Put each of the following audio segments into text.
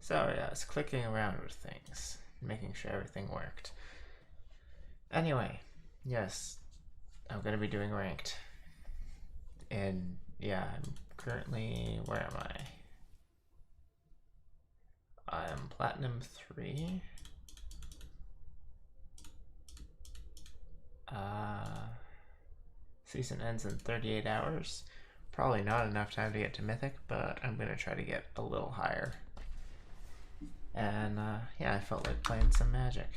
So yeah, I was clicking around with things, making sure everything worked. Anyway, yes, I'm gonna be doing ranked. And yeah, I'm currently, where am I? I'm Platinum 3. Season ends in 38 hours. Probably not enough time to get to Mythic, but I'm gonna try to get a little higher. And yeah, I felt like playing some Magic,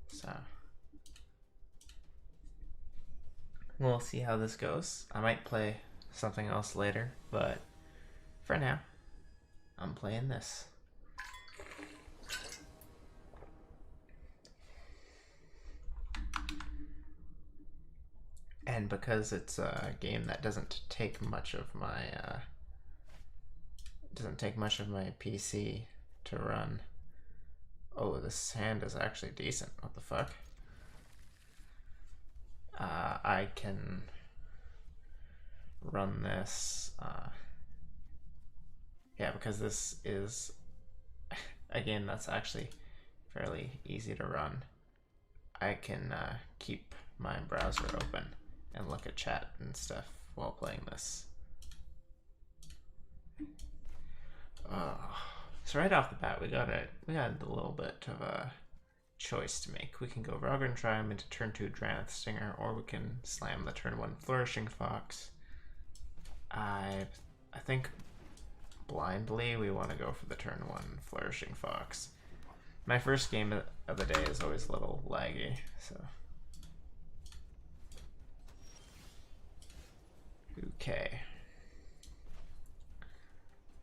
so we'll see how this goes. I might play something else later, but for now, I'm playing this. And because it's a game that doesn't take much of my PC to run. Oh, this hand is actually decent. What the fuck? I can run this. Yeah, because this is a game that's actually fairly easy to run. I can keep my browser open and look at chat and stuff while playing this. So right off the bat, we got a little bit of a choice to make. We can go Rogren Triumph into turn 2 Dranath Stinger, or we can slam the turn 1 Flourishing Fox. I think blindly we want to go for the turn 1 Flourishing Fox. My first game of the day is always a little laggy, so. Okay.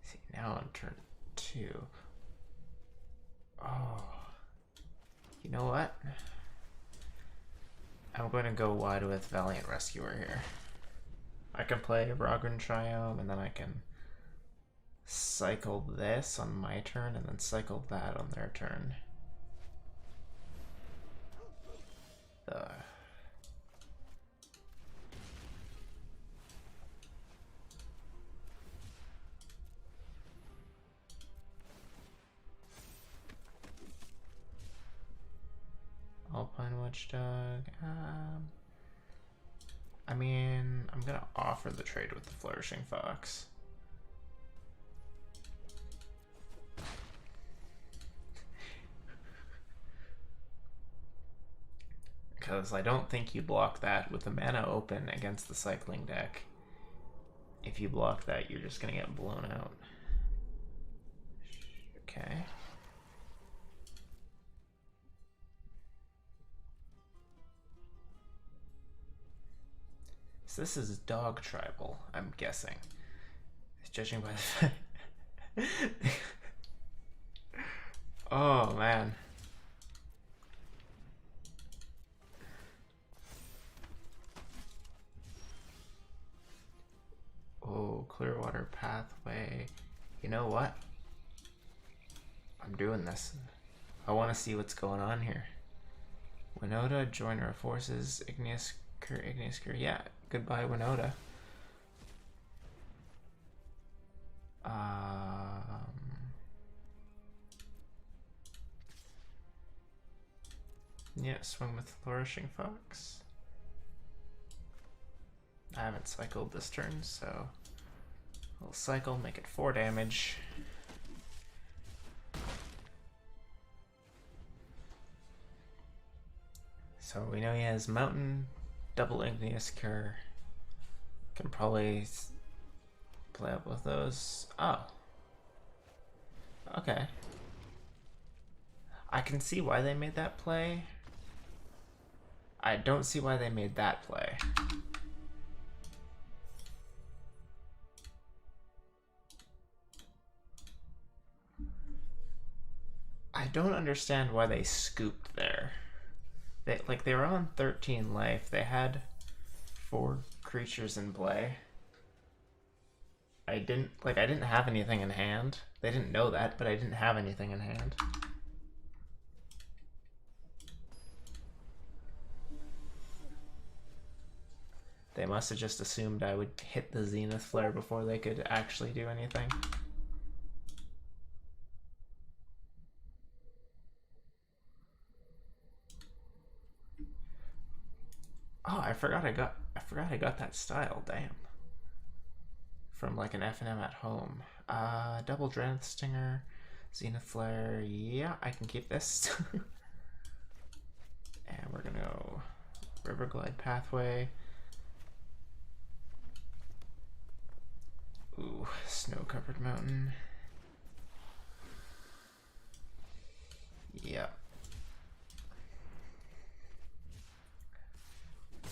See, now on turn 2. Oh. You know what? I'm going to go wide with Valiant Rescuer here. I can play Rogren Triome, and then I can cycle this on my turn, and then cycle that on their turn. Alpine Watchdog. I mean, I'm gonna offer the trade with the Flourishing Fox. Because I don't think you block that with the mana open against the cycling deck. If you block that, you're just gonna get blown out. Okay. So this is dog tribal, I'm guessing. Judging by the Oh man. Oh, Clearwater Pathway. You know what? I'm doing this. I want to see what's going on here. Winota, join our forces. Igneous Cur. Yeah, goodbye, Winota. Yeah, swing with Flourishing Fox. I haven't cycled this turn, so we'll cycle, make it 4 damage. So we know he has Mountain, double Igneous Cur. Can probably play up with those. Oh. Okay. I can see why they made that play. I don't see why they made that play. I don't understand why they scooped there. They were on 13 life. They had 4 creatures in play. I didn't have anything in hand. They didn't know that, but I didn't have anything in hand. They must have just assumed I would hit the Zenith Flare before they could actually do anything. forgot I got that style, damn. From like an F&M at home. Double Dranth Stinger, Zenith Flare, yeah, I can keep this. And we're gonna go River Glide Pathway. Ooh, snow-covered mountain. Yep. I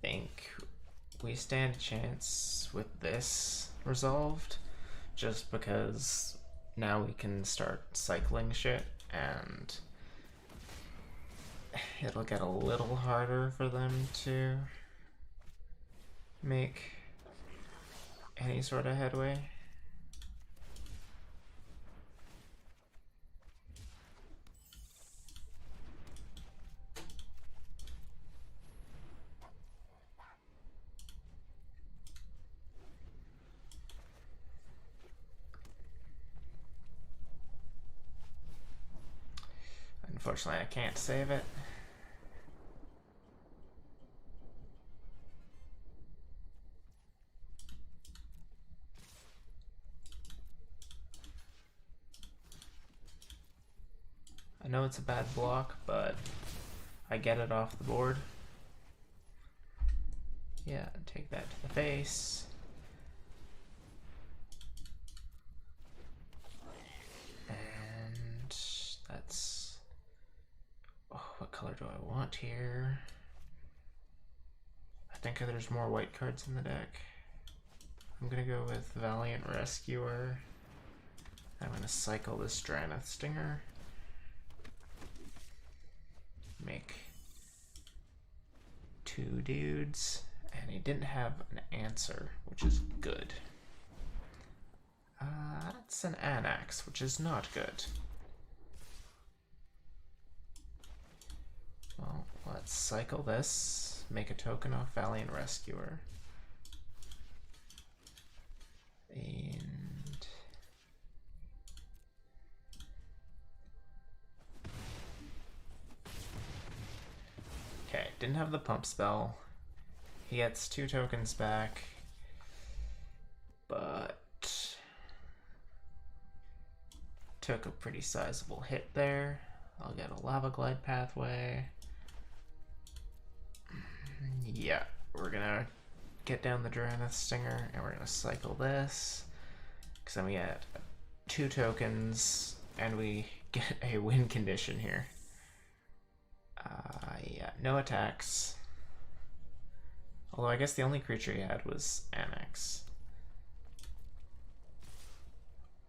think we stand a chance with this resolved, just because now we can start cycling shit and it'll get a little harder for them to make any sort of headway. Unfortunately, I can't save it. I know it's a bad block, but I get it off the board. Yeah, take that to the face. And that's... oh, what color do I want here? I think there's more white cards in the deck. I'm gonna go with Valiant Rescuer. I'm gonna cycle this Draneth Stinger. Make 2 dudes, and he didn't have an answer, which is good. That's an Anax, which is not good. Well, let's cycle this, make a token off Valiant Rescuer. And okay, didn't have the pump spell. He gets 2 tokens back, but took a pretty sizable hit there. I'll get a Lava Glide Pathway. Yeah, we're gonna get down the Draneth Stinger and we're gonna cycle this, because then we get 2 tokens and we get a win condition here. Yeah, no attacks. Although I guess the only creature he had was Anax.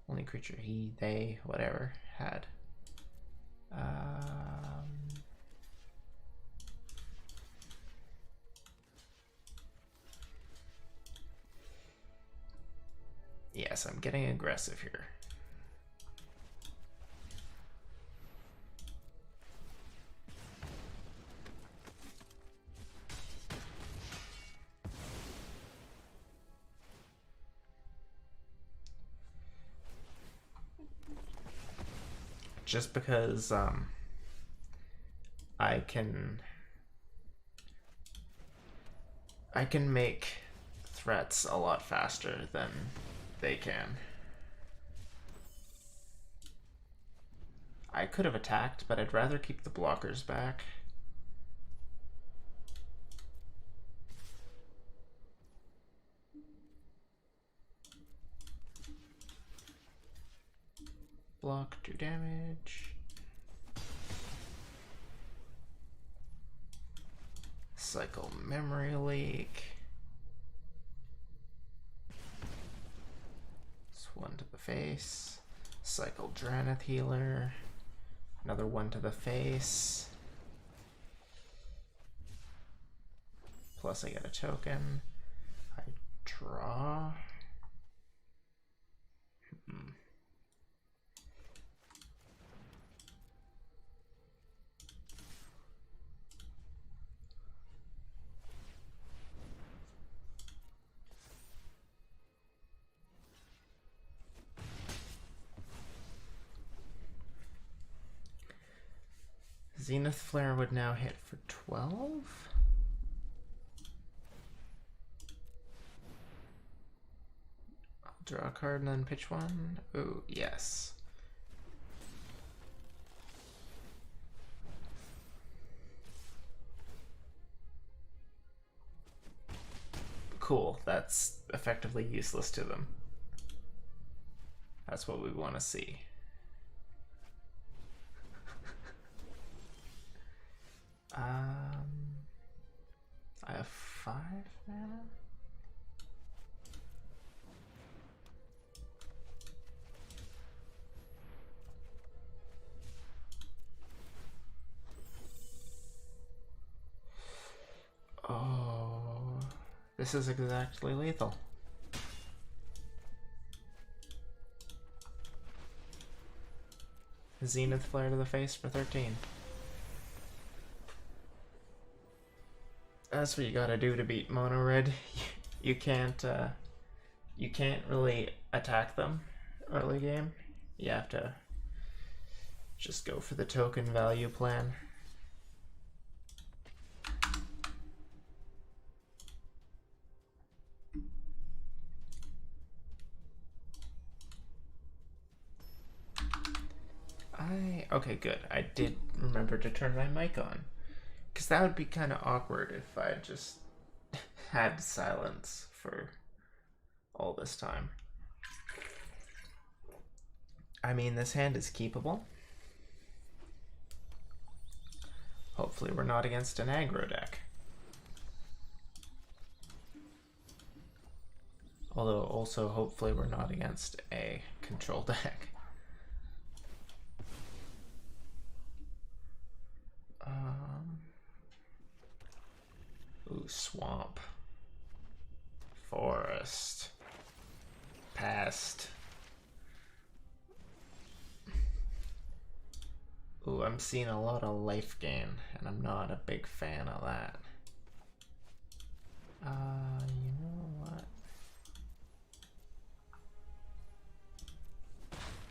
Only creature he, they, whatever, had. Yes, I'm getting aggressive here. Just because I can make threats a lot faster than they can. I could have attacked, but I'd rather keep the blockers back. Block, do damage. Cycle Memory Leak. It's 1 to the face. Cycle Draneth Healer. Another 1 to the face. Plus I get a token. I draw. Zenith Flare would now hit for 12. Draw a card and then pitch one. Ooh, yes. Cool, that's effectively useless to them. That's what we want to see. I have 5 mana. Oh, this is exactly lethal. Zenith Flare to the face for 13. That's what you gotta do to beat Mono Red. You can't really attack them early game. You have to just go for the token value plan. Okay, good. I did remember to turn my mic on. Because that would be kind of awkward if I just had silence for all this time. I mean, this hand is keepable. Hopefully we're not against an aggro deck. Although also hopefully we're not against a control deck. Ooh, swamp. Forest. Past. Ooh, I'm seeing a lot of life gain, and I'm not a big fan of that. You know what?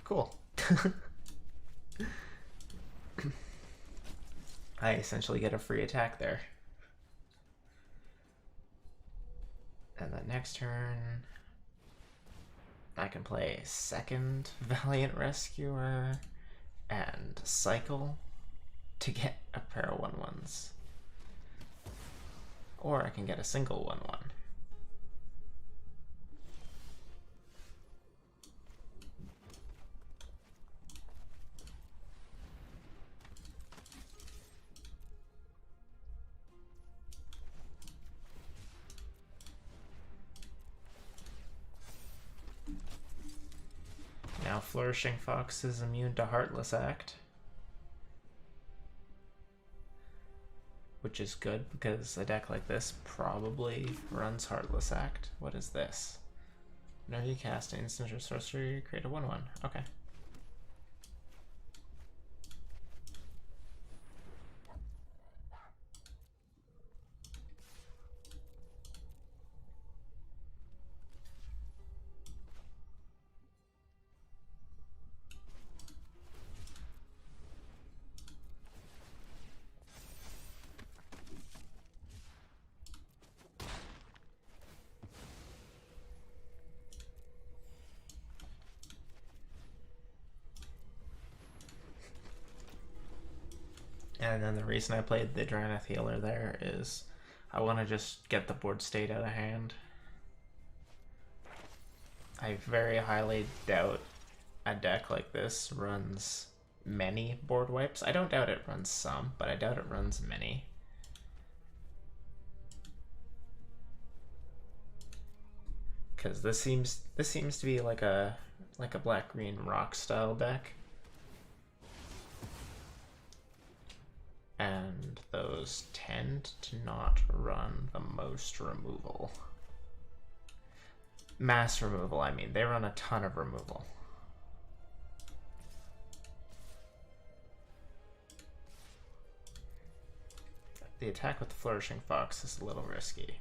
Cool. I essentially get a free attack there. And then next turn, I can play second Valiant Rescuer and cycle to get a pair of 1/1s. Or I can get a single 1/1. Now Flourishing Fox is immune to Heartless Act, which is good because a deck like this probably runs Heartless Act. What is this? Whenever you cast an instant or sorcery, you create a 1/1. Okay. And then the reason I played the Draneth Healer there is I want to just get the board state out of hand. I very highly doubt a deck like this runs many board wipes. I don't doubt it runs some, but I doubt it runs many. Because this seems to be like a black-green rock style deck. And those tend to not run the most removal. Mass removal, I mean. They run a ton of removal. The attack with the Flourishing Fox is a little risky.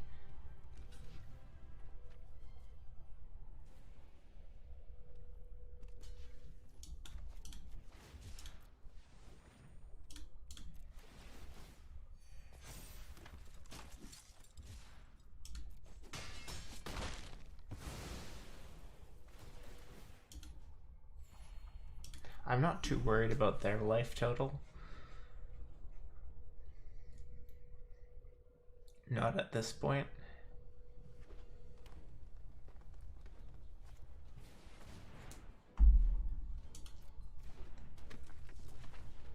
I'm not too worried about their life total. Not at this point.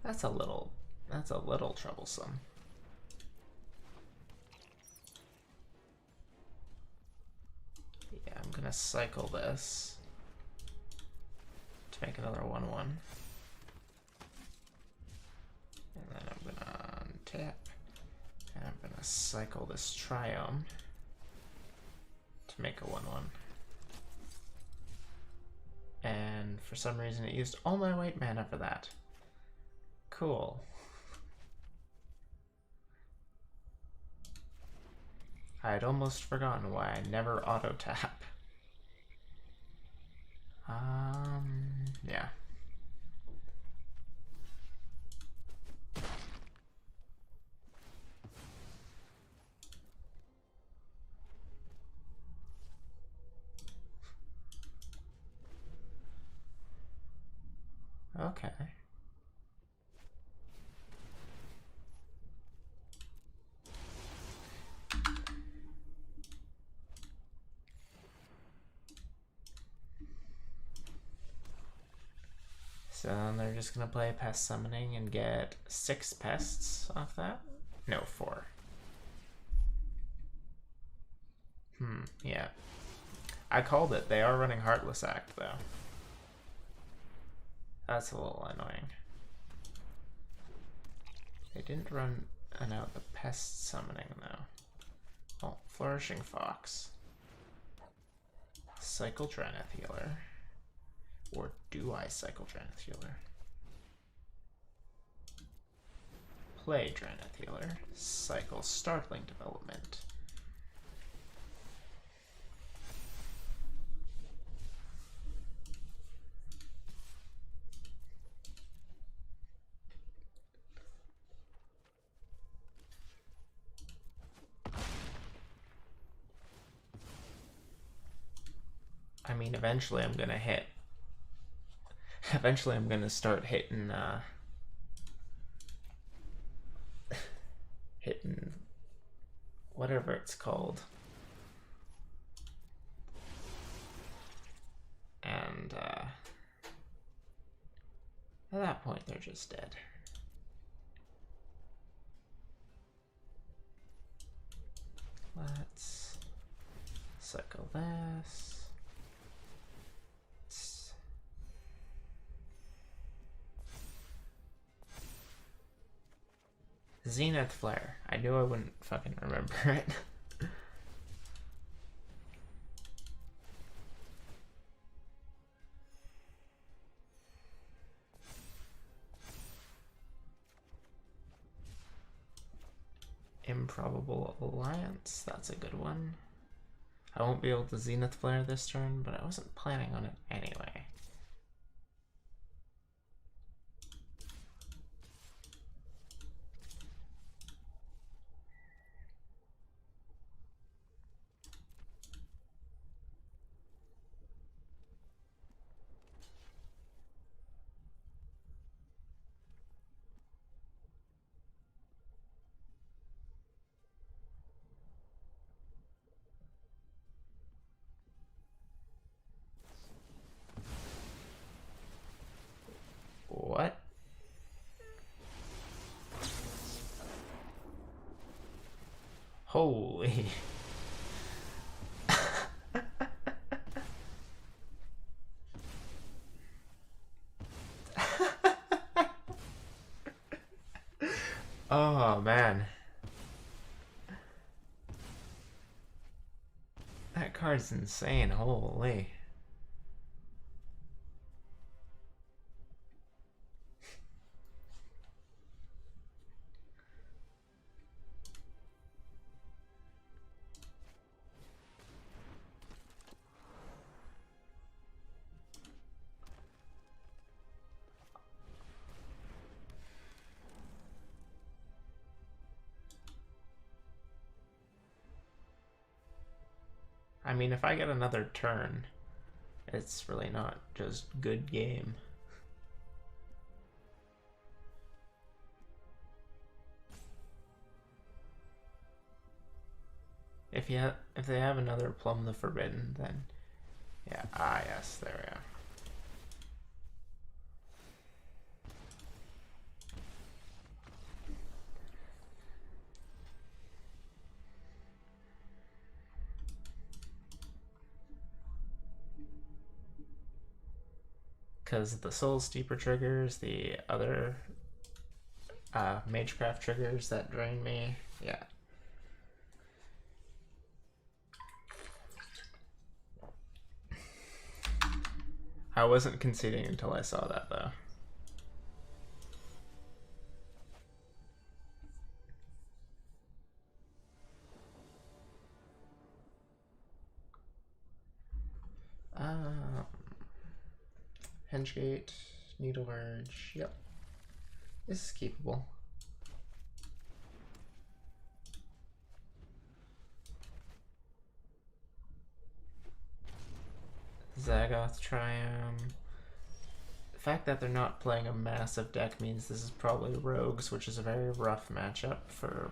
That's a little troublesome. Yeah, I'm gonna cycle this to make another 1/1. And then I'm gonna untap. And I'm gonna cycle this Triome to make a 1/1. And for some reason it used all my white mana for that. Cool. I had almost forgotten why I never auto-tap. Yeah. Okay. So then they're just gonna play Pest Summoning and get 6 pests off that? No, 4. Yeah. I called it. They are running Heartless Act, though. That's a little annoying. They didn't run out the Pest Summoning, though. Oh, Flourishing Fox. Cycle Draneth Healer. Or do I cycle Draneth Healer? Play Draneth Healer. Cycle Startling Development. I mean, eventually I'm gonna hit. Eventually I'm gonna start hitting, hitting whatever it's called. And, at that point they're just dead. Let's cycle this. Zenith Flare. I knew I wouldn't fucking remember it. Improbable Alliance. That's a good one. I won't be able to Zenith Flare this turn, but I wasn't planning on it anyway. What? Holy. Oh, man. That card's insane. Holy. I mean, if I get another turn, it's really not just good game. If they have another Plumb the Forbidden, then yeah. Ah, yes, there we are. Because the Soul Steeper triggers, the other Magecraft triggers that drain me. Yeah. I wasn't conceding until I saw that, though. Hengegate, Needle Urge, yep. This is keepable. Zagoth Triumph. The fact that they're not playing a massive deck means this is probably Rogues, which is a very rough matchup for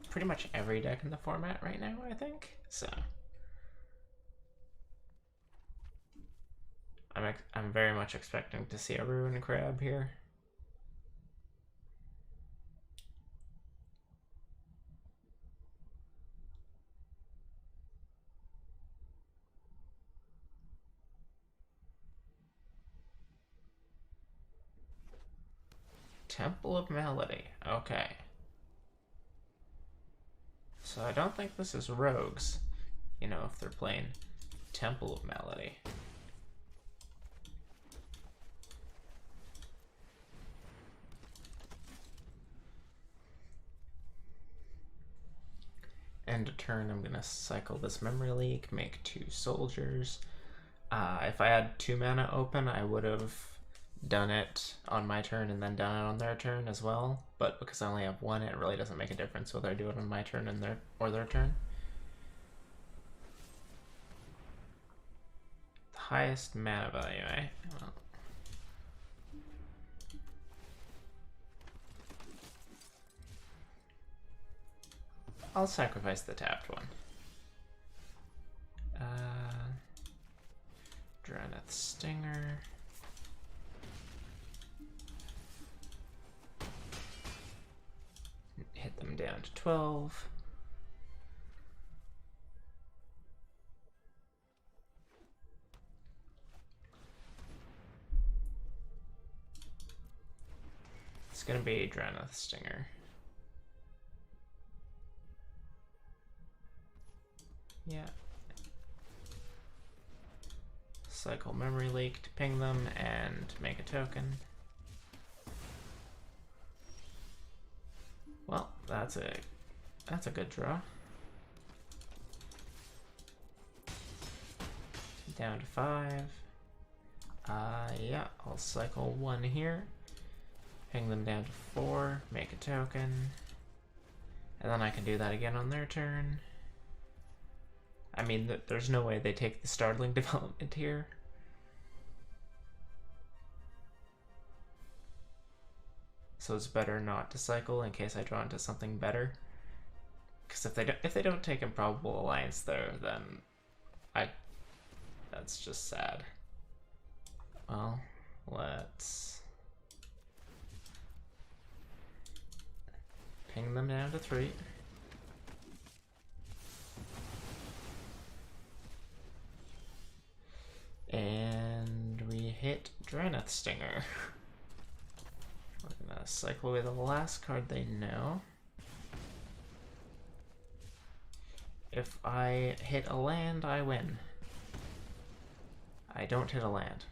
pretty much every deck in the format right now, I think. So I'm very much expecting to see a Ruin Crab here. Temple of Melody. Okay. So I don't think this is Rogues, you know, if they're playing Temple of Melody. End of turn, I'm going to cycle this Memory Leak, make 2 soldiers. If I had 2 mana open, I would have done it on my turn and then done it on their turn as well. But because I only have 1, it really doesn't make a difference whether I do it on my turn and their turn. The highest mana value, eh? Well, I'll sacrifice the tapped one. Draneth Stinger. Hit them down to 12. It's gonna be Draneth Stinger. Yeah. Cycle Memory Leak to ping them and make a token. Well, that's a good draw. Down to 5. Yeah, I'll cycle 1 here. Ping them down to 4, make a token. And then I can do that again on their turn. I mean, there's no way they take the Startling development here. So it's better not to cycle in case I draw into something better. Because if they don't take Improbable Alliance there, then that's just sad. Well, let's ping them down to 3. And we hit Draneth Stinger. We're gonna cycle away the last card they know. If I hit a land, I win. I don't hit a land.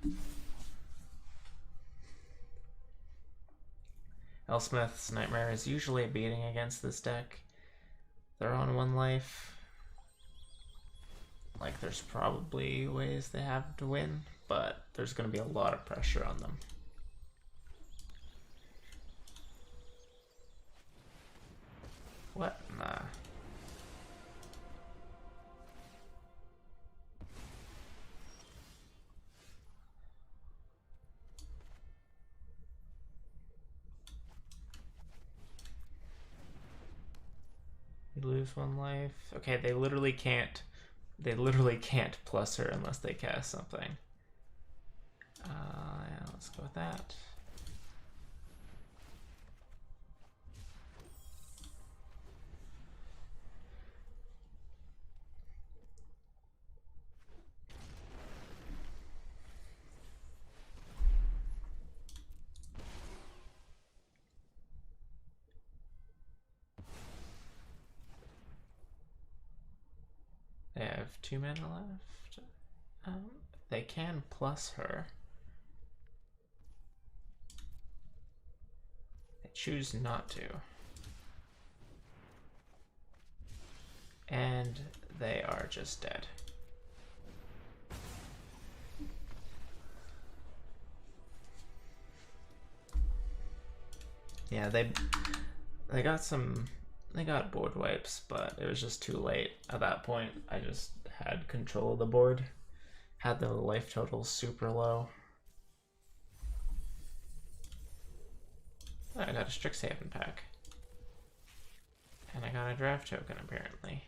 Elsmith's Nightmare is usually beating against this deck. They're on 1 life. Like, there's probably ways they have to win, but there's going to be a lot of pressure on them. What? Nah. We lose 1 life. Okay, they literally can't. They literally can't plus her unless they cast something. Yeah, let's go with that. They have 2 mana left. They can plus her. They choose not to. And they are just dead. Yeah, they got board wipes, but it was just too late. At that point, I just had control of the board. Had the life total super low. Oh, I got a Strixhaven pack. And I got a draft token, apparently.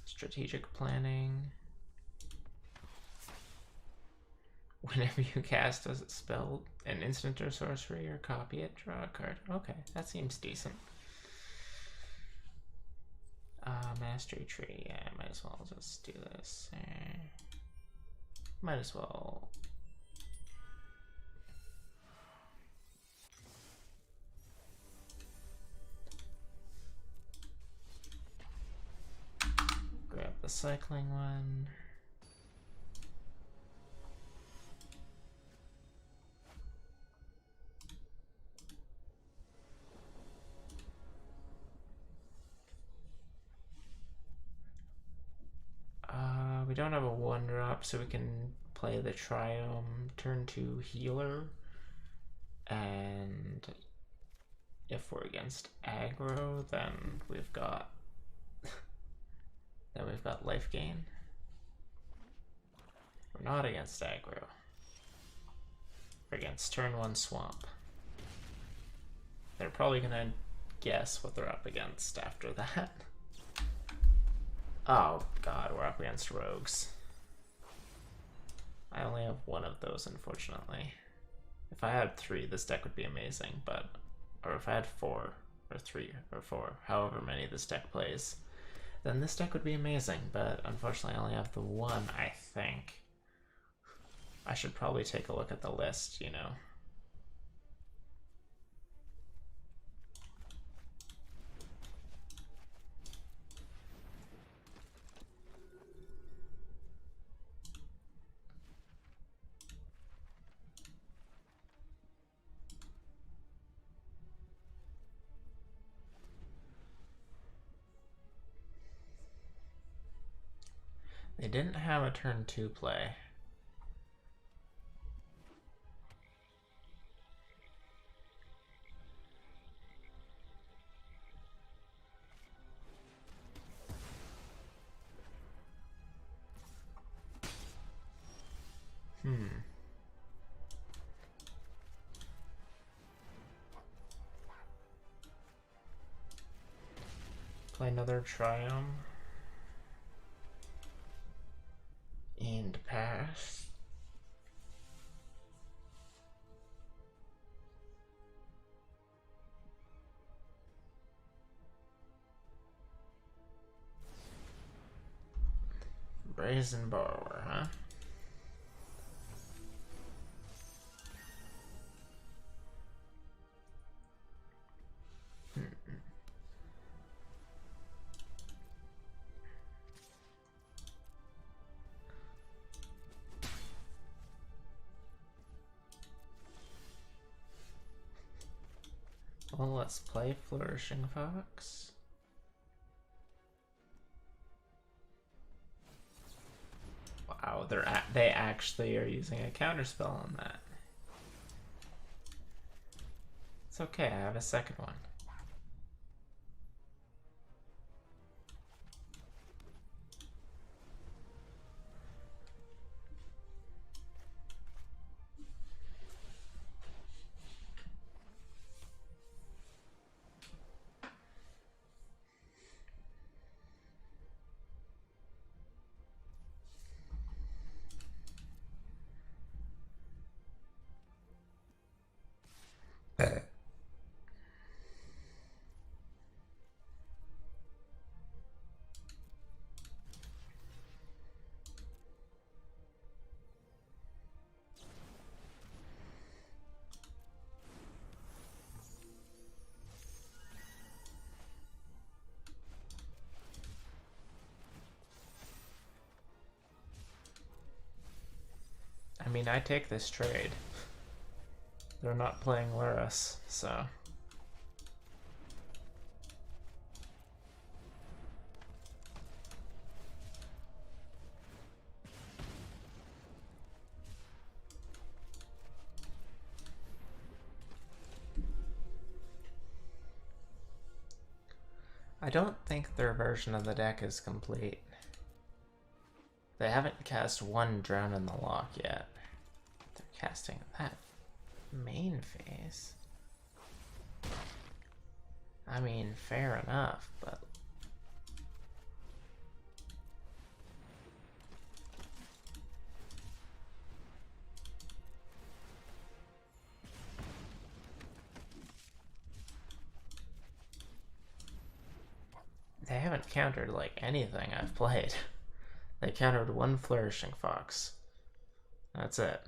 Strategic planning. Whenever you cast a spell, an instant or sorcery, or copy it, draw a card. Okay, that seems decent. Mastery tree. Yeah, I might as well just do this. Might as well. Grab the cycling one. We don't have a 1-drop, so we can play the Triome turn 2 healer. And if we're against aggro, then we've got life gain. We're not against aggro. We're against turn 1 swamp. They're probably gonna guess what they're up against after that. Oh god, we're up against rogues. I only have 1 of those, unfortunately. If I had 3, this deck would be amazing, but... Or if I had 4, or 3, or 4, however many this deck plays, then this deck would be amazing, but unfortunately I only have the 1, I think. I should probably take a look at the list, you know. They didn't have a turn 2 play. Play another Triumph. And pass. Brazen Borrower, huh? Well, let's play Flourishing Fox. Wow, they actually are using a counterspell on that. It's okay, I have a second one. mean, I take this trade. They're not playing Lurrus, so... I don't think their version of the deck is complete. They haven't cast one Drown in the Loch yet. They're casting that main phase. I mean, fair enough, but... They haven't countered, like, anything I've played. They countered one Flourishing Fox. That's it.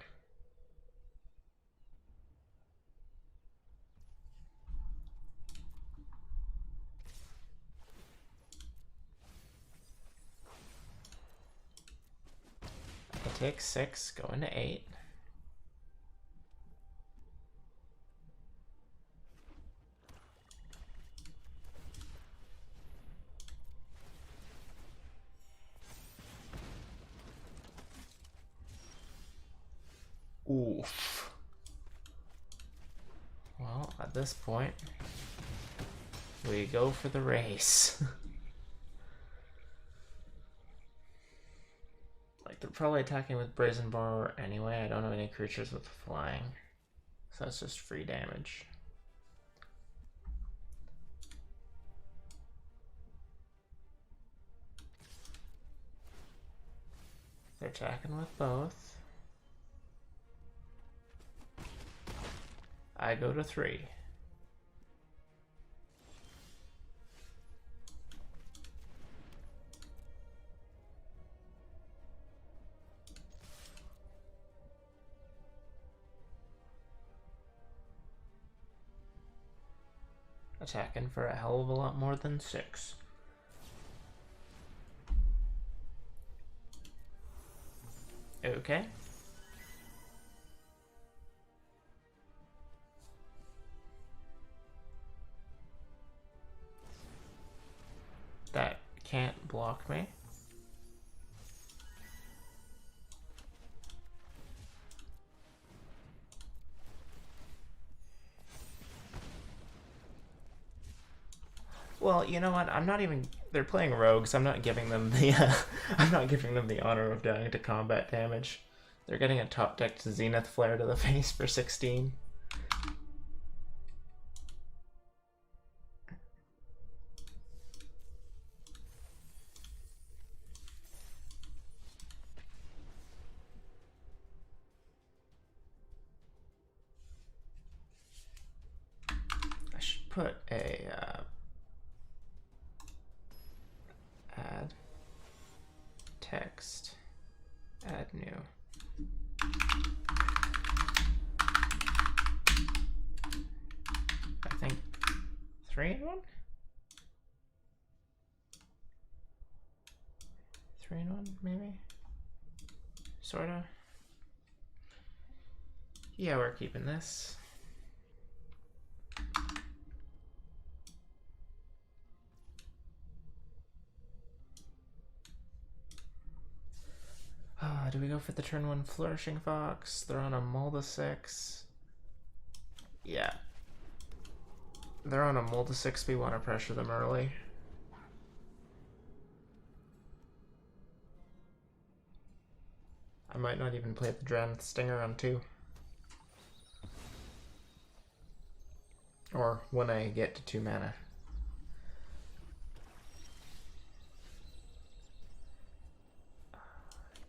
I take 6, go into 8. Oof. Well, at this point, we go for the race. Like, they're probably attacking with Brazen Boar anyway. I don't have any creatures with flying, so that's just free damage. They're attacking with both. I go to 3. Attacking for a hell of a lot more than 6. Okay. That can't block me. Well, you know what? I'm not even... They're playing rogues. I'm not giving them the... I'm not giving them the honor of dying to combat damage. They're getting a top-decked Zenith Flare to the face for 16. I should put a... add text, add new. I think 3 in 1? 3 in 1, maybe? Sorta. Yeah, we're keeping this. Do we go for the turn 1 Flourishing Fox? They're on a Molda 6. Yeah. They're on a Molda 6. We want to pressure them early. I might not even play the Drowned Stinger on 2. Or when I get to 2 mana.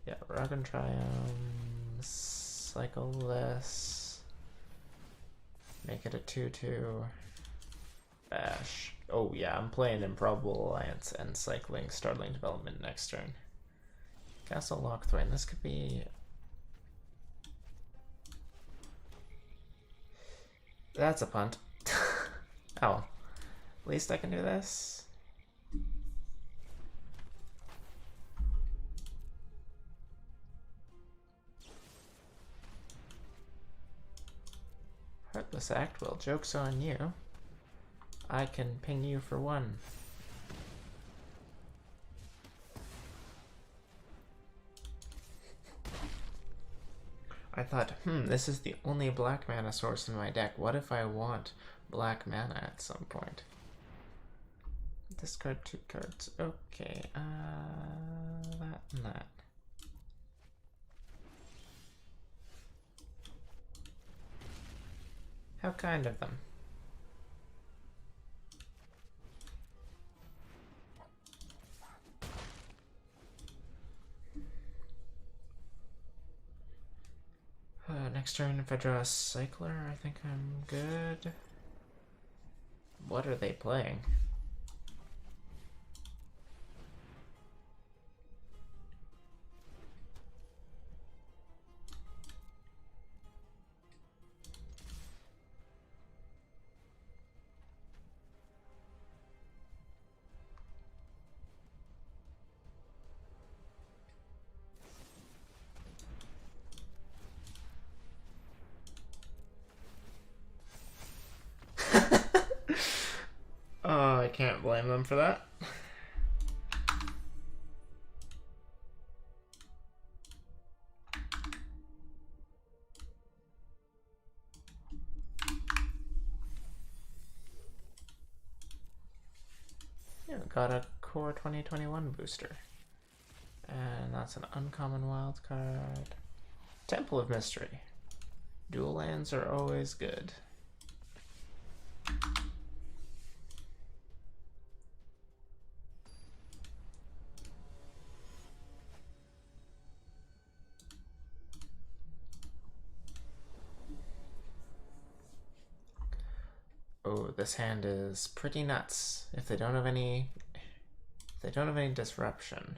Yeah, Rogan Triumph, cycle this, make it a 2/2, bash. Oh yeah, I'm playing Improbable Alliance and cycling Startling Development next turn. Castle Lochthwain, this could be... That's a punt. Oh, at least I can do this. this act? Well, joke's on you. I can ping you for 1. I thought, this is the only black mana source in my deck. What if I want black mana at some point? Discard 2 cards. Okay, that and that. How kind of them. Next turn, if I draw a Cycler, I think I'm good. What are they playing? Oh, I can't blame them for that. Yeah, got a Core 2021 booster. And that's an uncommon wild card. Temple of Mystery. Dual lands are always good. Oh, this hand is pretty nuts. If they don't have any disruption.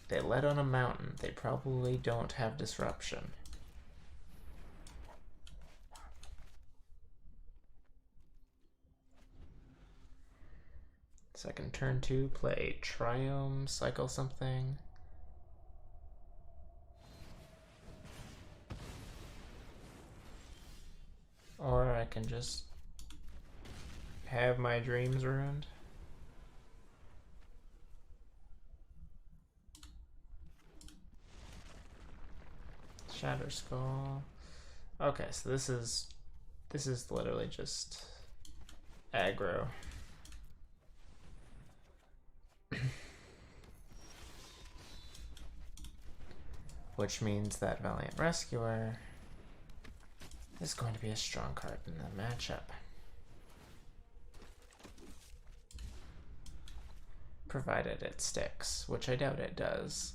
They led on a mountain. They probably don't have disruption. Second turn 2, play Triome, cycle something. Or I can just have my dreams ruined. Shatter Skull. Okay, so this is literally just aggro. Which means that Valiant Rescuer is going to be a strong card in the matchup. Provided it sticks, which I doubt it does.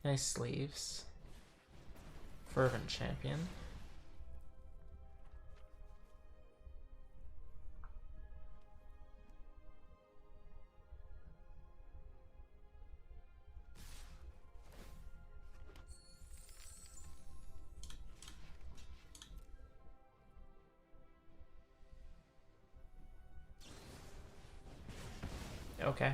Nice sleeves. Fervent Champion. Okay.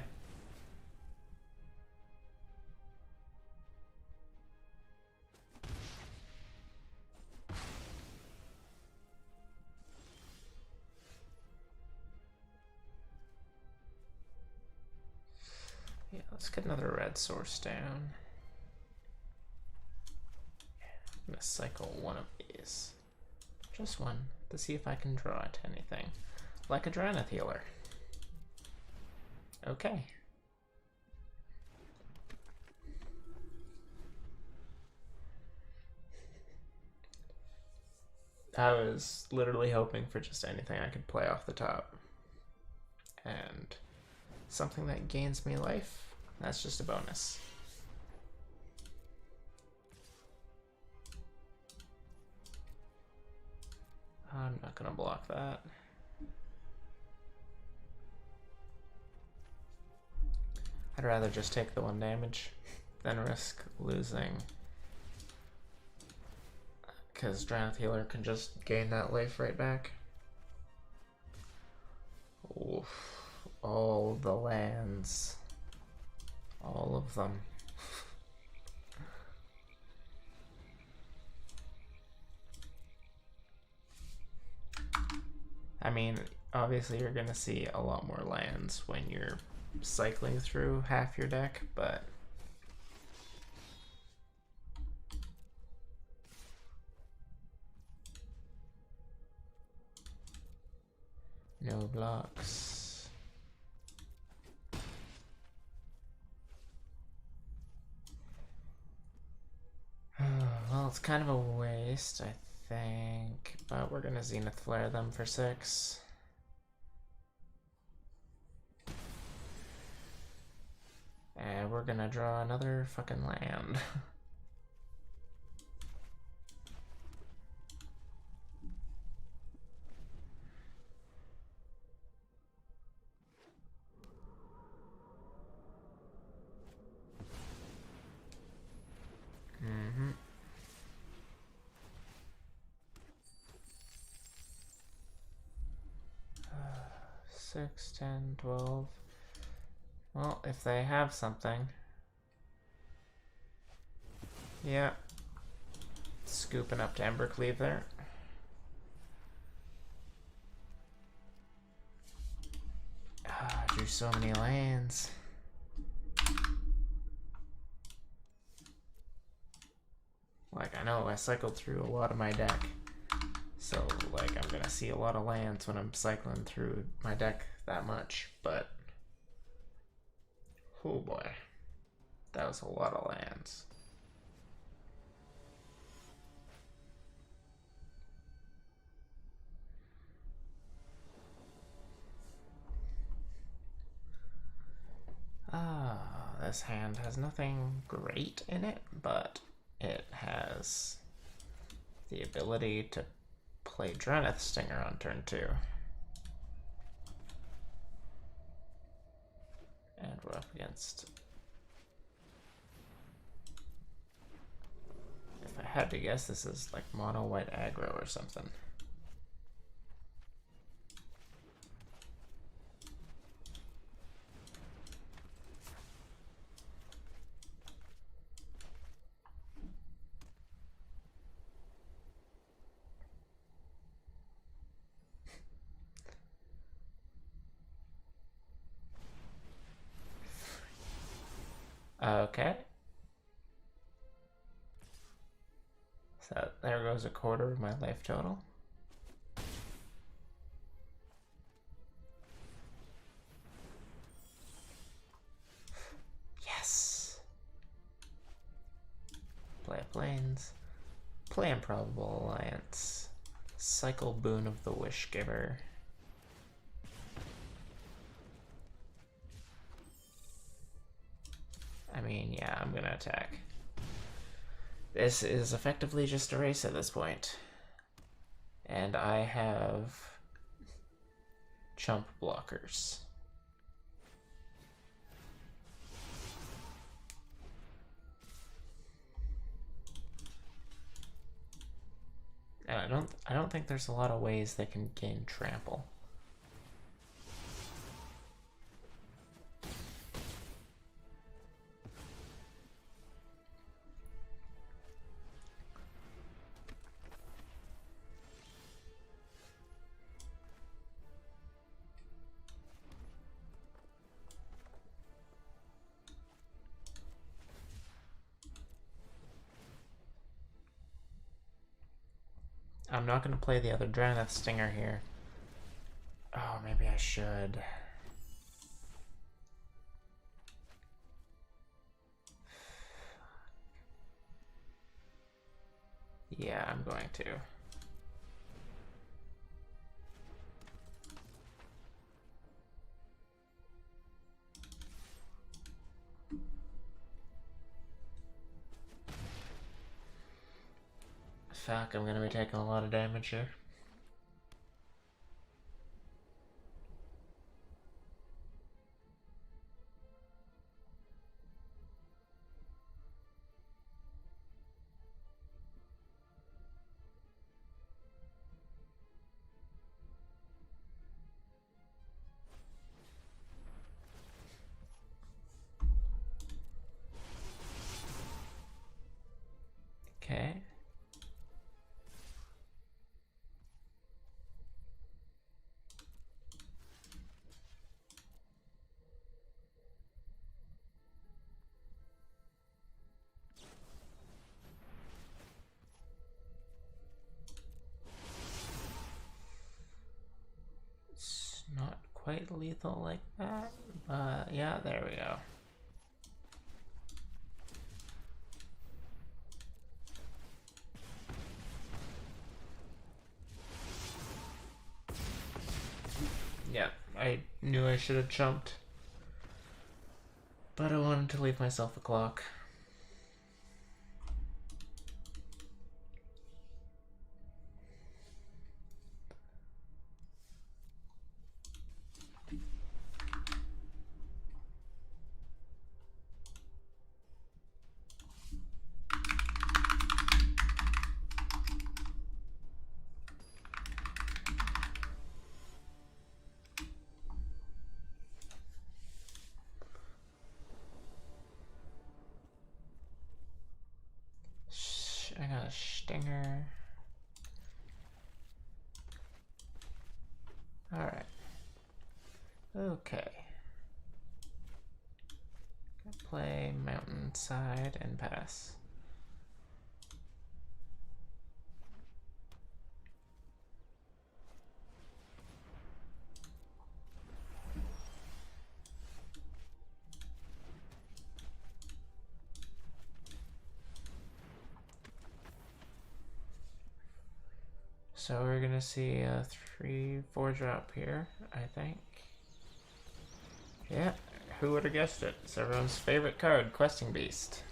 Yeah, let's get another red source down. I'm gonna cycle one of these. Just one, to see if I can draw it to anything. Like a Drannith Healer. Okay. I was literally hoping for just anything I could play off the top. And something that gains me life, that's just a bonus. I'm not gonna block that. I'd rather just take the 1 damage than risk losing. Because Drannith Healer can just gain that life right back. Oof. All the lands. All of them. I mean, obviously you're gonna see a lot more lands when you're cycling through half your deck, but no blocks. Well, it's kind of a waste, I think, but we're gonna Zenith Flare them for 6. And we're gonna draw another fucking land. Mm-hmm. 6, 10, 12. Well, if they have something. Yeah. Scooping up to Embercleave there. Drew so many lands. Like, I know I cycled through a lot of my deck. So, like, I'm gonna see a lot of lands when I'm cycling through my deck that much, but oh boy, that was a lot of lands. This hand has nothing great in it, but it has the ability to play Drenith Stinger on turn 2. And we're up against... If I had to guess, this is like mono white aggro or something. Okay. So there goes a quarter of my life total. Yes! Play Plains. Play Improbable Alliance. Cycle Boon of the Wish Giver. I mean, yeah, I'm gonna attack. This is effectively just a race at this point. And I have chump blockers. And I don't think there's a lot of ways they can gain trample. I'm not going to play the other Drenith Stinger here. Oh, maybe I should. Yeah, I'm going to. Fuck, I'm gonna be taking a lot of damage here. Okay. lethal like that. But yeah, there we go. Yeah, I knew I should have jumped. But I wanted to leave myself a clock. I got a stinger. Alright. Okay. Play mountainside and pass. So we're gonna see a 3/4 drop here, I think. Yeah, who would have guessed it? It's everyone's favorite card, Questing Beast.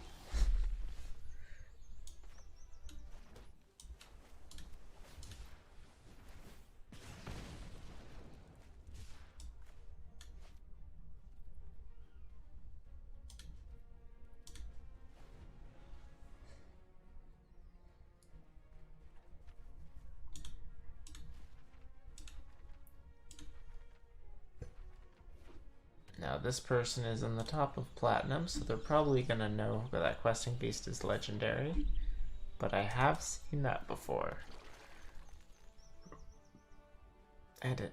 Now this person is in the top of Platinum, so they're probably gonna know that Questing Beast is legendary. But I have seen that before. And it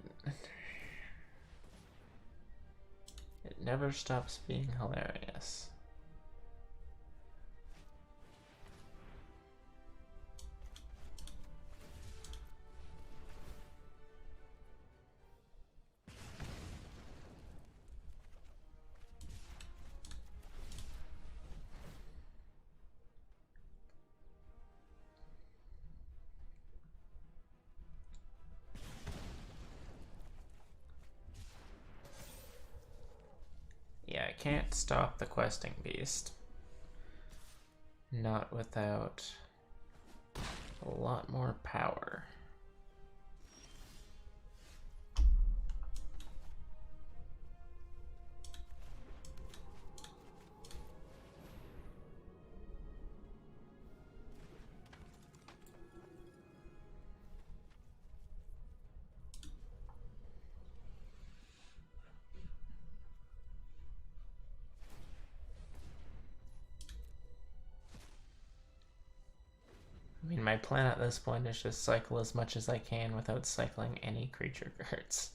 never stops being hilarious. Yeah, I can't stop the Questing Beast. Not without a lot more power. I mean, my plan at this point is just cycle as much as I can without cycling any creature cards.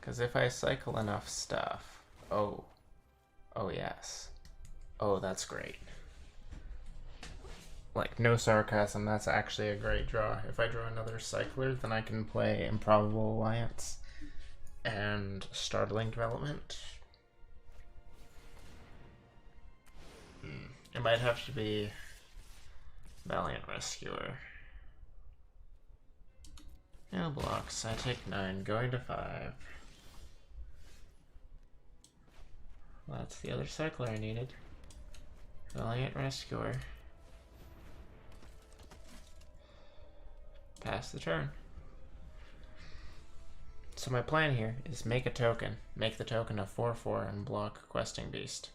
Because if I cycle enough stuff... Oh yes. Oh, that's great. Like, no sarcasm, that's actually a great draw. If I draw another cycler, then I can play Improbable Alliance and Startling Development. It might have to be Valiant Rescuer. No blocks. I take 9, going to 5. Well, that's the other cycler I needed. Valiant Rescuer. Pass the turn. So my plan here is make a token. Make the token a 4/4 and block Questing Beast.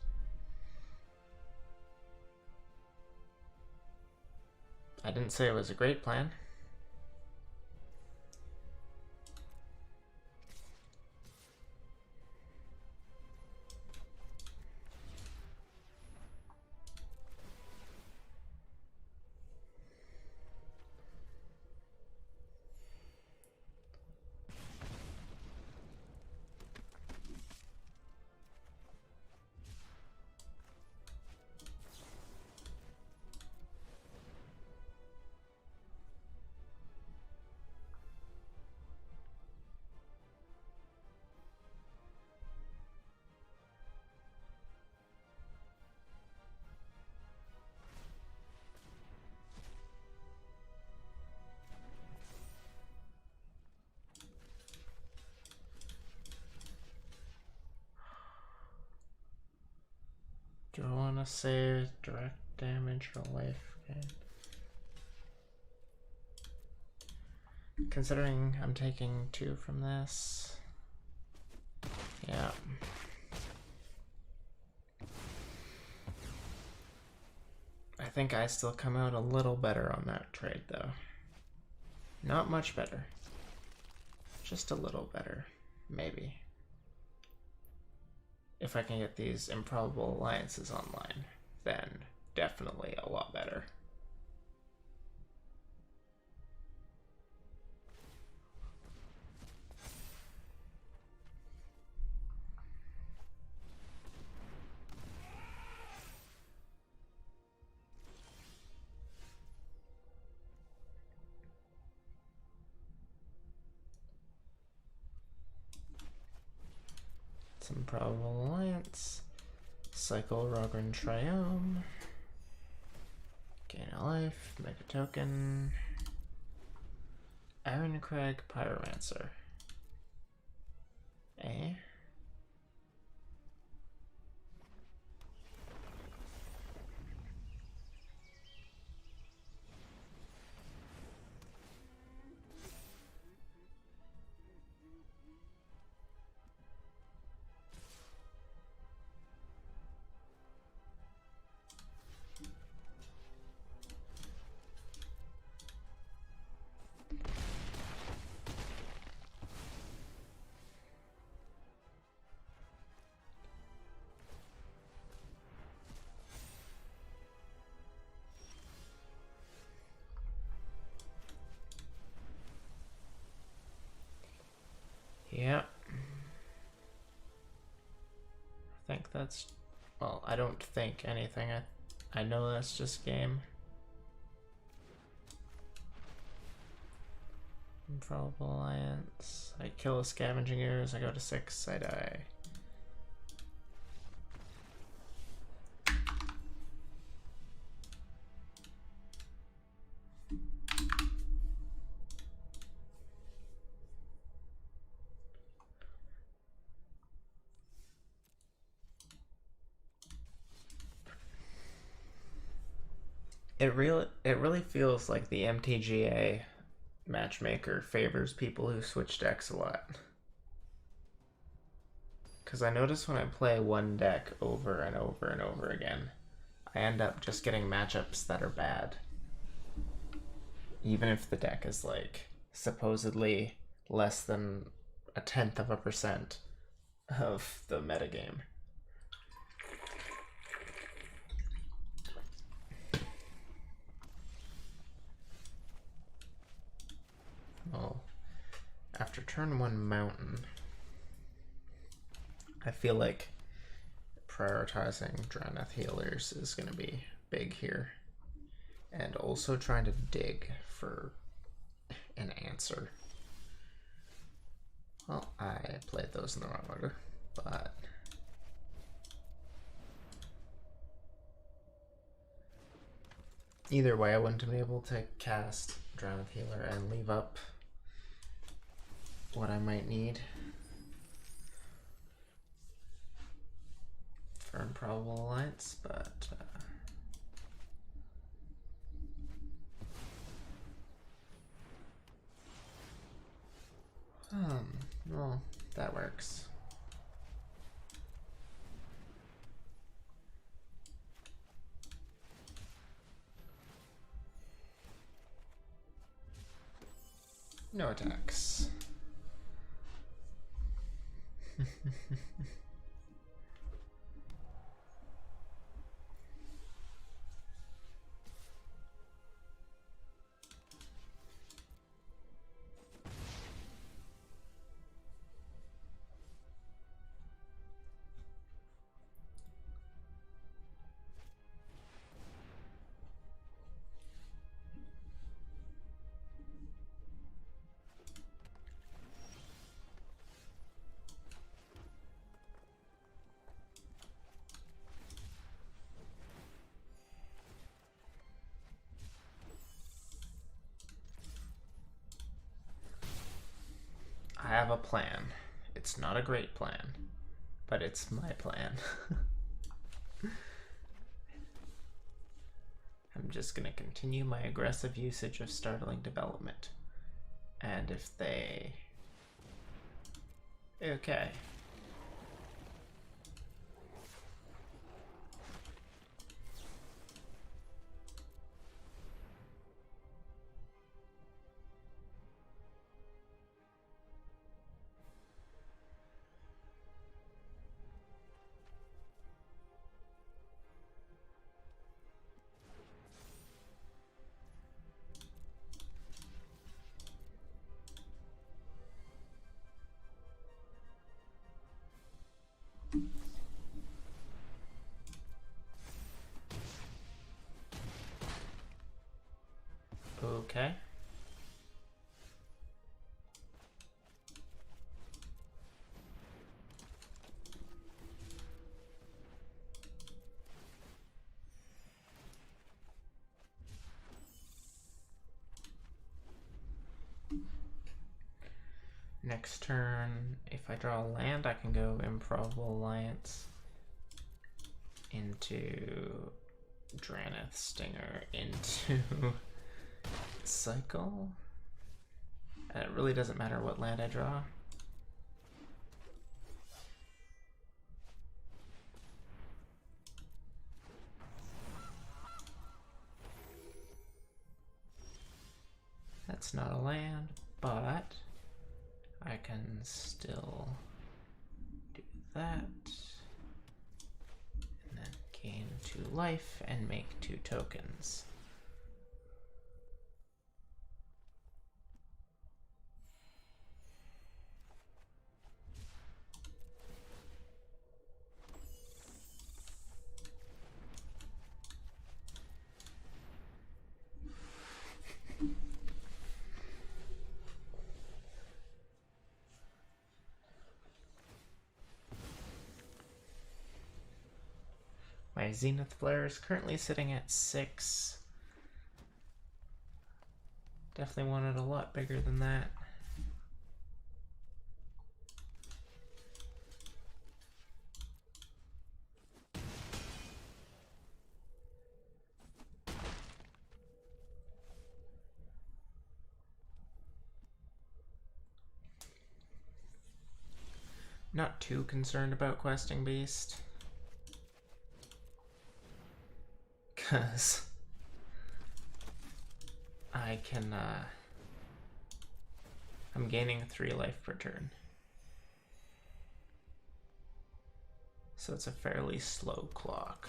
I didn't say it was a great plan. Do I want to save direct damage or life gain? Considering I'm taking 2 from this. Yeah. I think I still come out a little better on that trade though. Not much better. Just a little better, maybe. If I can get these improbable alliances online, then definitely a lot better. Some probable alliance. Cycle Rogren Triome. Gain a life. Make a token. Ironcrag Pyromancer. Eh? Yeah. I think that's... Well, I don't think anything. I know that's just game. Improbable alliance. I kill a scavenging ears, I go to 6, I die. It really feels like the MTGA matchmaker favors people who switch decks a lot. Because I notice when I play one deck over and over and over again, I end up just getting matchups that are bad. Even if the deck is like supposedly less than 0.1% of the metagame. Well, after turn 1 mountain, I feel like prioritizing Drannith healers is going to be big here. And also trying to dig for an answer. Well, I played those in the wrong order, but... Either way, I wouldn't have been able to cast Drannith healer and leave up what I might need for improbable alliance, but well, that works. No attacks. I have a plan. It's not a great plan, but it's my plan. I'm just going to continue my aggressive usage of startling development. And if they... Okay. Okay. Next turn, if I draw a land, I can go Improbable Alliance into Draneth Stinger into Cycle. And it really doesn't matter what land I draw. That's not a land, but I can still do that. And then gain 2 life and make 2 tokens. My Zenith Flare is currently sitting at 6. Definitely wanted a lot bigger than that. Not too concerned about questing Beast. Because I can, I'm gaining 3 life per turn. So it's a fairly slow clock.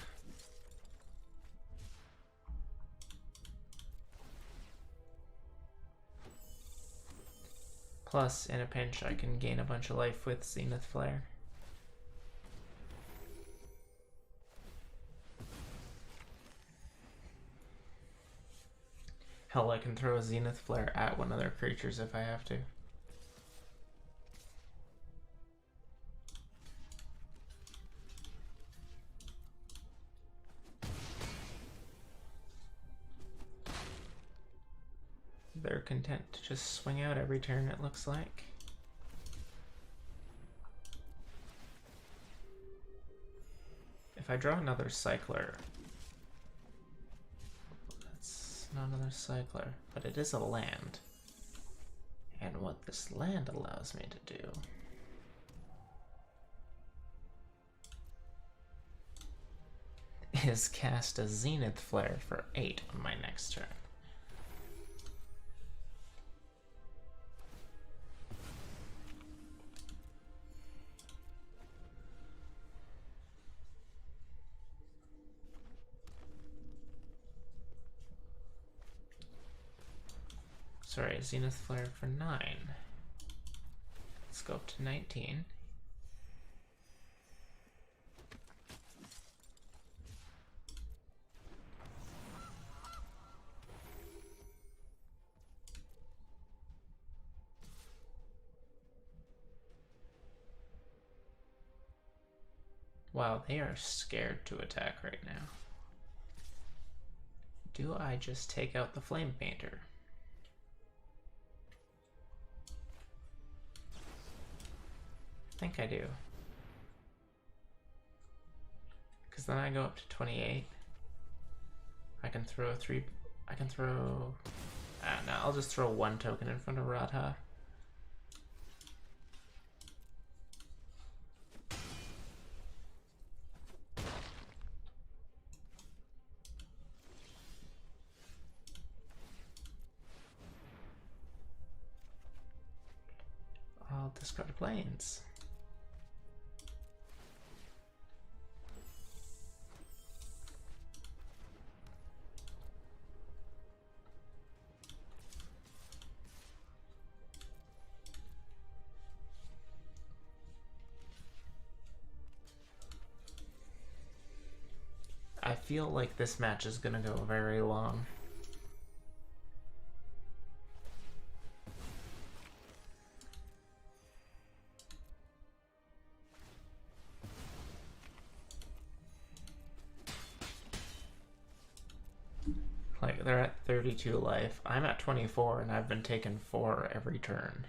Plus, in a pinch, I can gain a bunch of life with Zenith Flare. Hell, I can throw a Zenith Flare at one of their creatures if I have to. They're content to just swing out every turn, it looks like. If I draw another Cycler, that's not another Cycler, but it is a land. And what this land allows me to do is cast a Zenith Flare for 8 on my next turn. Sorry, Zenith Flare for 9. Let's go up to 19. Wow, they are scared to attack right now. Do I just take out the Flame Painter? I think I do. Because then I go up to 28. I can throw three. I can throw. No, I'll just throw one token in front of Radha. I'll discard planes. I feel like this match is gonna go very long. Like, they're at 32 life. I'm at 24, and I've been taking 4 every turn.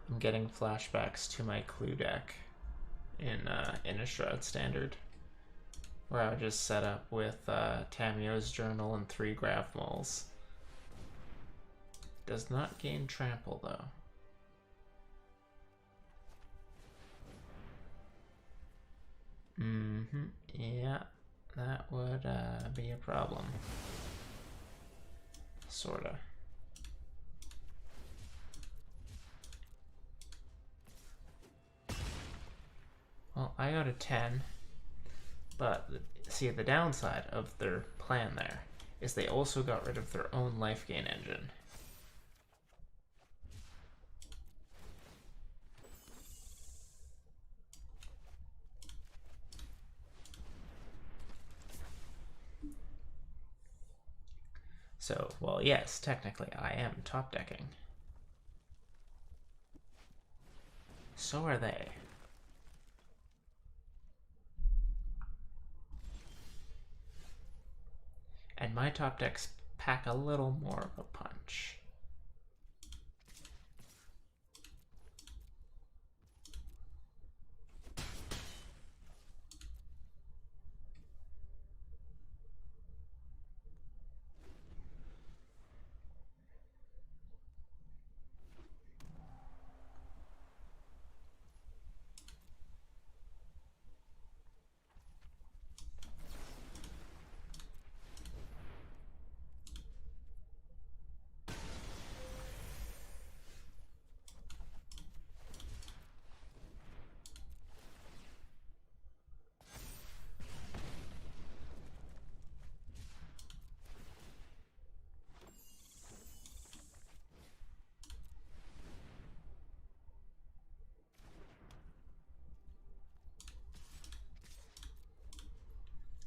I'm getting flashbacks to my clue deck in Innistrad Standard, where I would just set up with Tamio's Journal and 3 Graph Moles. Does not gain trample, though. Yeah, that would be a problem. Sorta. Well, I go to 10, but see, the downside of their plan there is they also got rid of their own life gain engine. So, well, yes, technically I am top decking. So are they. And my top decks pack a little more of a punch.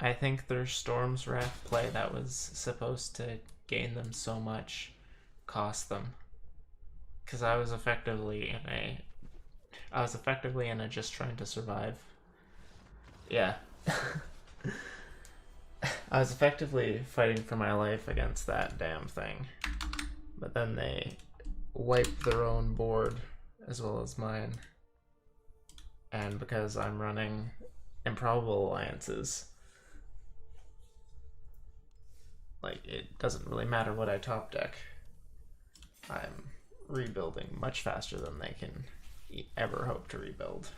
I think their Storm's Wrath play that was supposed to gain them so much cost them. Because I was effectively in a just trying to survive. Yeah. I was effectively fighting for my life against that damn thing. But then they wiped their own board as well as mine. And because I'm running Improbable Alliances, like, it doesn't really matter what I top deck. I'm rebuilding much faster than they can ever hope to rebuild.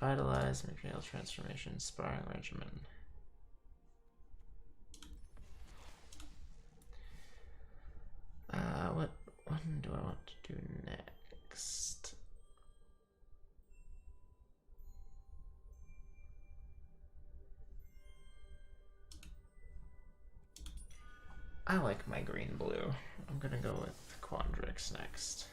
Vitalize, Material Transformation, Sparring Regimen. What one do I want to do next? I like my green-blue. I'm gonna go with Quandrix next.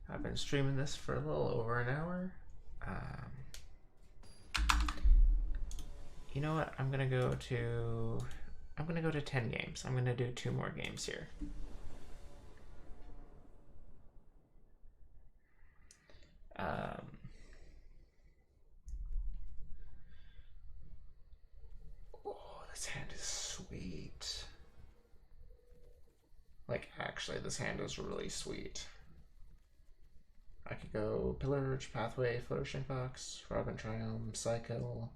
I've been streaming this for a little over an hour. You know what? I'm gonna go to 10 games. I'm gonna do 2 more games here. This hand is sweet. Like, actually, this hand is really sweet. I could go Pillage, Pathway, Flourishing Fox, Robin Triumph, Cycle,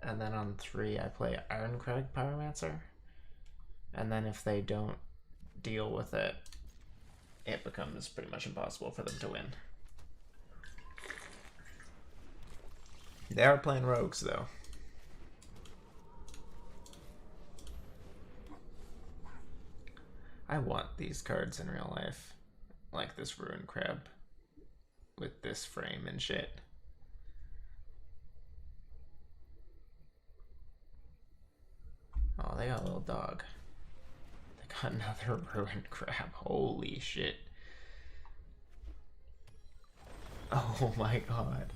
and then on 3 I play Ironcrag Pyromancer. And then if they don't deal with it, it becomes pretty much impossible for them to win. They are playing rogues, though. I want these cards in real life. Like this Ruin Crab with this frame and shit. Oh, they got a little dog. They got another Ruin Crab. Holy shit. Oh my god.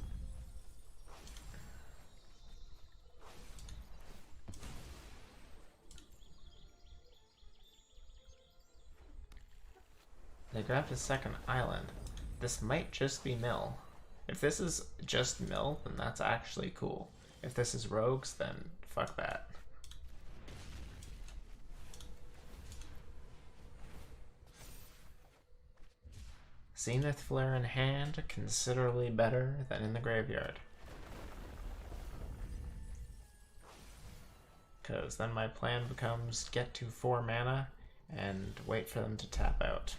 They grabbed a second island. This might just be mill. If this is just mill, then that's actually cool. If this is rogues, then fuck that. Zenith Flare in hand, considerably better than in the graveyard. Because then my plan becomes get to 4 mana and wait for them to tap out.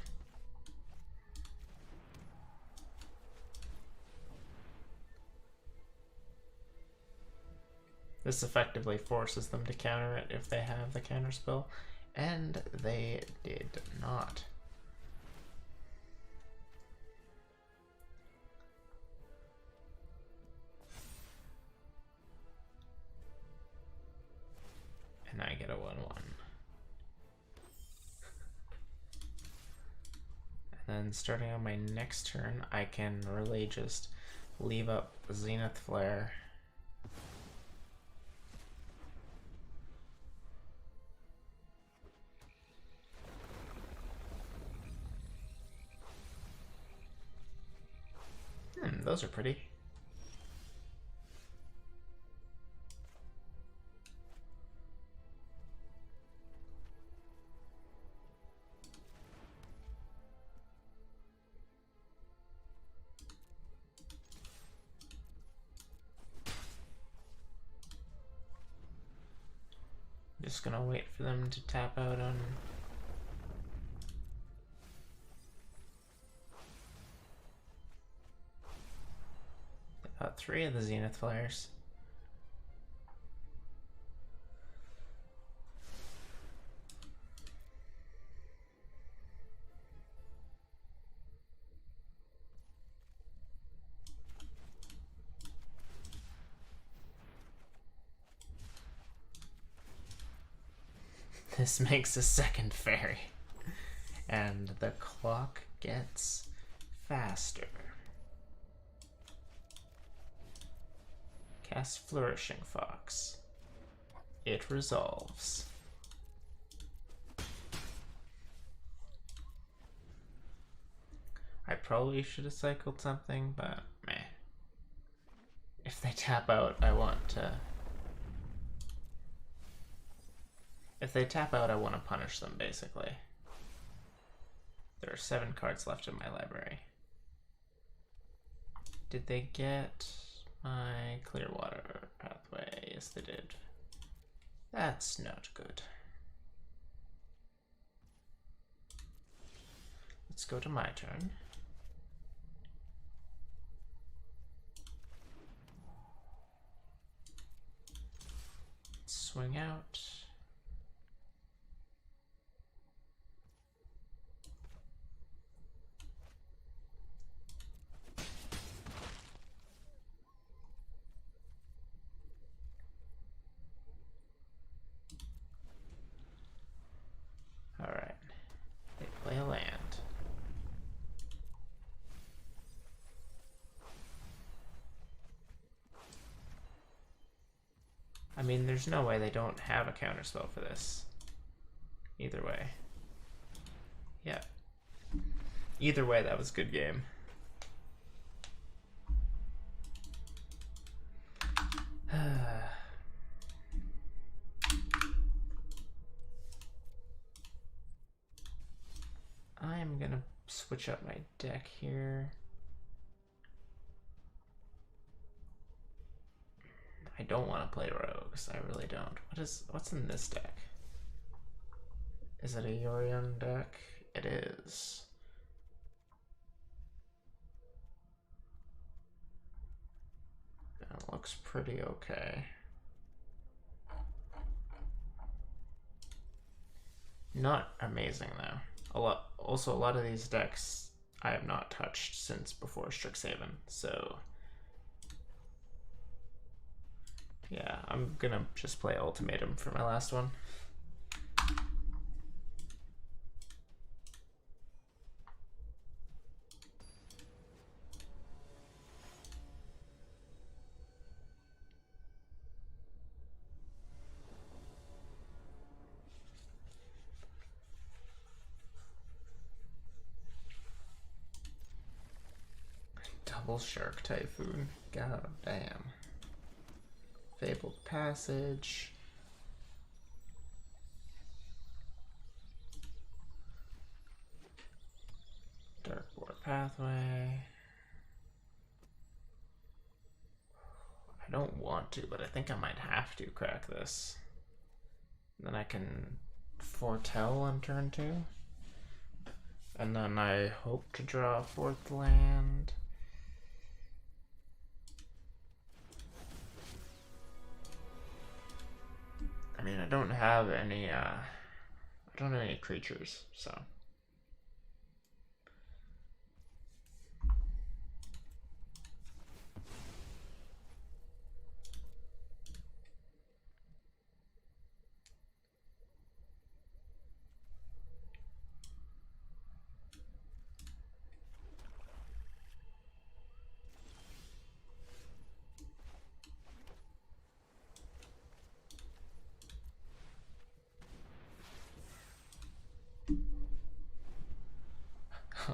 This effectively forces them to counter it if they have the counter spell, and they did not. And I get a 1/1. And then starting on my next turn, I can really just leave up Zenith Flare. Those are pretty. Just gonna wait for them to tap out on. Got 3 of the Zenith Flares. This makes a second fairy. And the clock gets faster. Cast Flourishing Fox. It resolves. I probably should have cycled something, but meh. If they tap out, I want to... If they tap out, I want to punish them, basically. There are 7 cards left in my library. Did they get my Clearwater Pathway? Yes, they did. That's not good. Let's go to my turn. Swing out. Alright, they play a land. I mean, there's no way they don't have a counterspell for this. Either way. Yeah. Either way, that was a good game. I'm gonna switch up my deck here. I don't want to play rogues. I really don't. What's in this deck? Is it a Yorion deck? It is. That looks pretty okay. Not amazing though. Also, a lot of these decks I have not touched since before Strixhaven, so yeah, I'm gonna just play Ultimatum for my last one. Double Shark Typhoon. God damn. Fabled Passage. Darkboard Pathway. I don't want to, but I think I might have to crack this. Then I can foretell on turn 2. And then I hope to draw a 4th land. I mean, I don't have any creatures, so.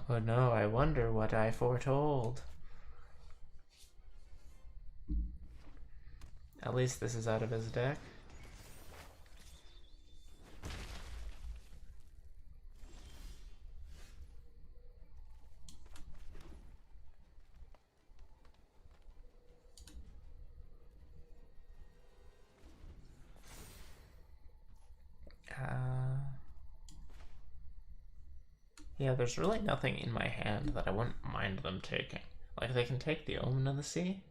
Oh no, I wonder what I foretold. At least this is out of his deck. Yeah, there's really nothing in my hand that I wouldn't mind them taking. Like, they can take the Omen of the Sea.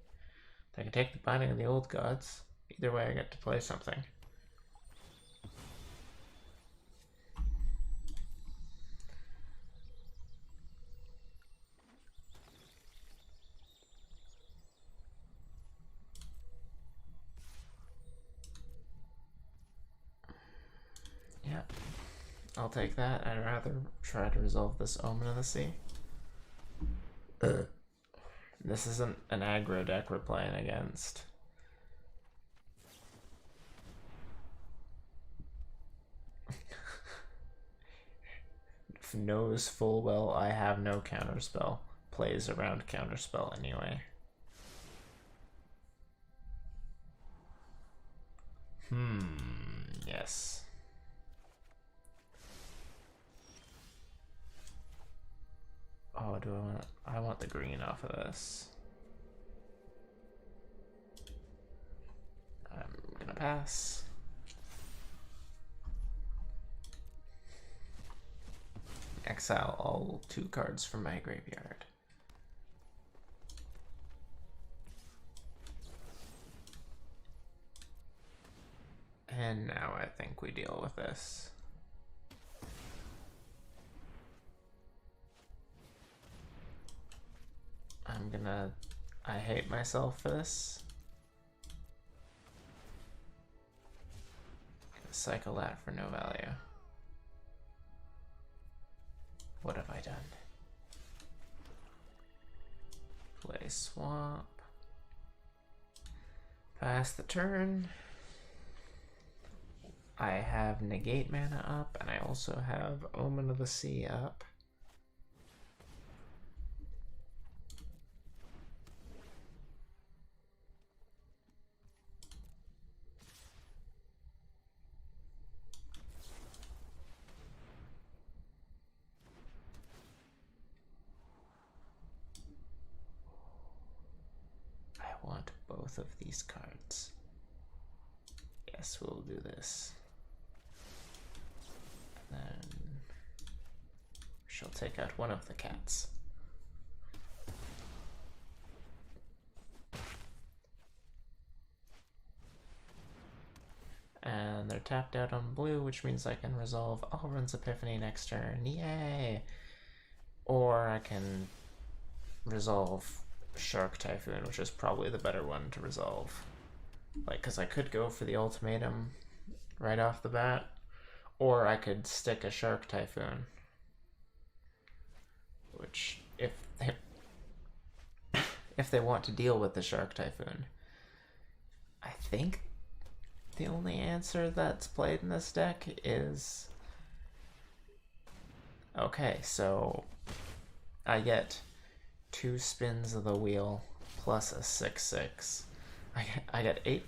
They can take the Binding of the Old Gods. Either way, I get to play something. Yeah. I'll take that. I'd rather try to resolve this Omen of the Sea. This isn't an aggro deck we're playing against. Knows full well I have no counterspell. Plays around counterspell anyway. Yes. Oh, I want the green off of this. I'm gonna pass. Exile all 2 cards from my graveyard. And now I think we deal with this. I hate myself for this. I'm gonna cycle that for no value. What have I done? Play swamp. Pass the turn. I have negate mana up, and I also have Omen of the Sea up. of these cards. Yes, we'll do this. And then she'll take out one of the cats. And they're tapped out on blue, which means I can resolve Alrund's Epiphany next turn. Yay! Or I can resolve Shark Typhoon, which is probably the better one to resolve. Like, because I could go for the ultimatum right off the bat, or I could stick a Shark Typhoon, which, if they want to deal with the Shark Typhoon, I think the only answer that's played in this deck is... Okay, so I get 2 spins of the wheel plus a 6/6. I get 8.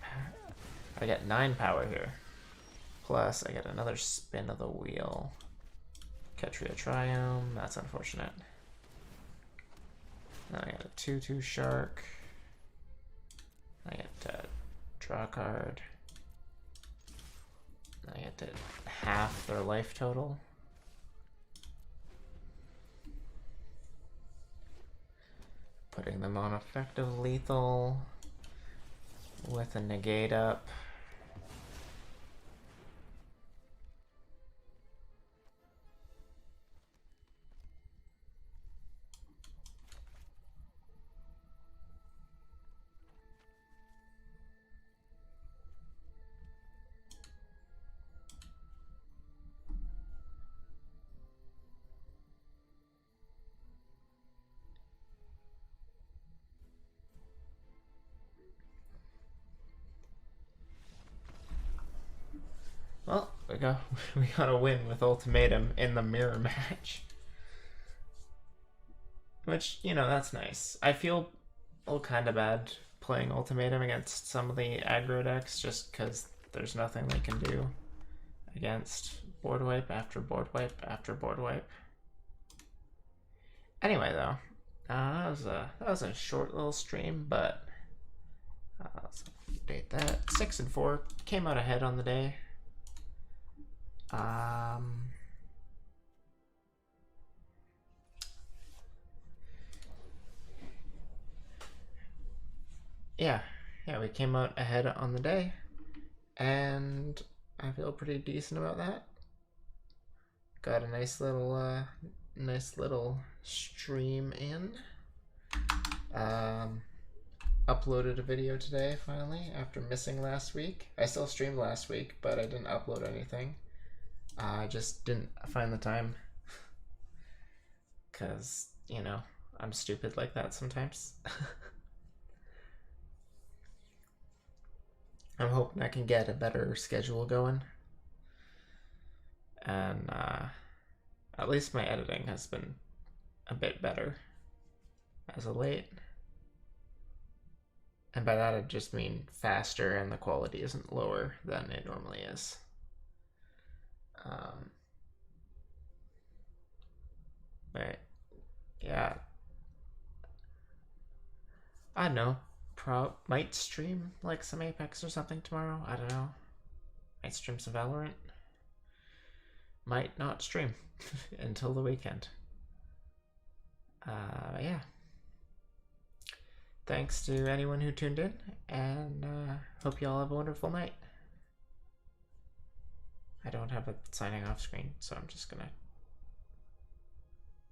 I get 9 power here. Plus I get another spin of the wheel. Ketria Triome. That's unfortunate. Then I get a 2/2 shark. I get to draw a card. I get to half their life total. Putting them on effective lethal with a negate up. Well, we got a win with Ultimatum in the mirror match. Which, you know, that's nice. I feel kind of bad playing Ultimatum against some of the aggro decks just because there's nothing they can do against board wipe after board wipe after board wipe. Anyway, though, that was a short little stream, but let's update that. 6 and 4 came out ahead on the day. Yeah, we came out ahead on the day, and I feel pretty decent about that. Got a nice little stream in. Uploaded a video today finally after missing last week. I still streamed last week, but I didn't upload anything. I just didn't find the time, because, you know, I'm stupid like that sometimes. I'm hoping I can get a better schedule going. And at least my editing has been a bit better as of late. And by that I just mean faster and the quality isn't lower than it normally is. But yeah, I don't know. Might stream like some Apex or something tomorrow. I don't know. Might stream some Valorant. Might not stream until the weekend. Yeah. Thanks to anyone who tuned in, and hope you all have a wonderful night. I don't have a signing off screen, so I'm just gonna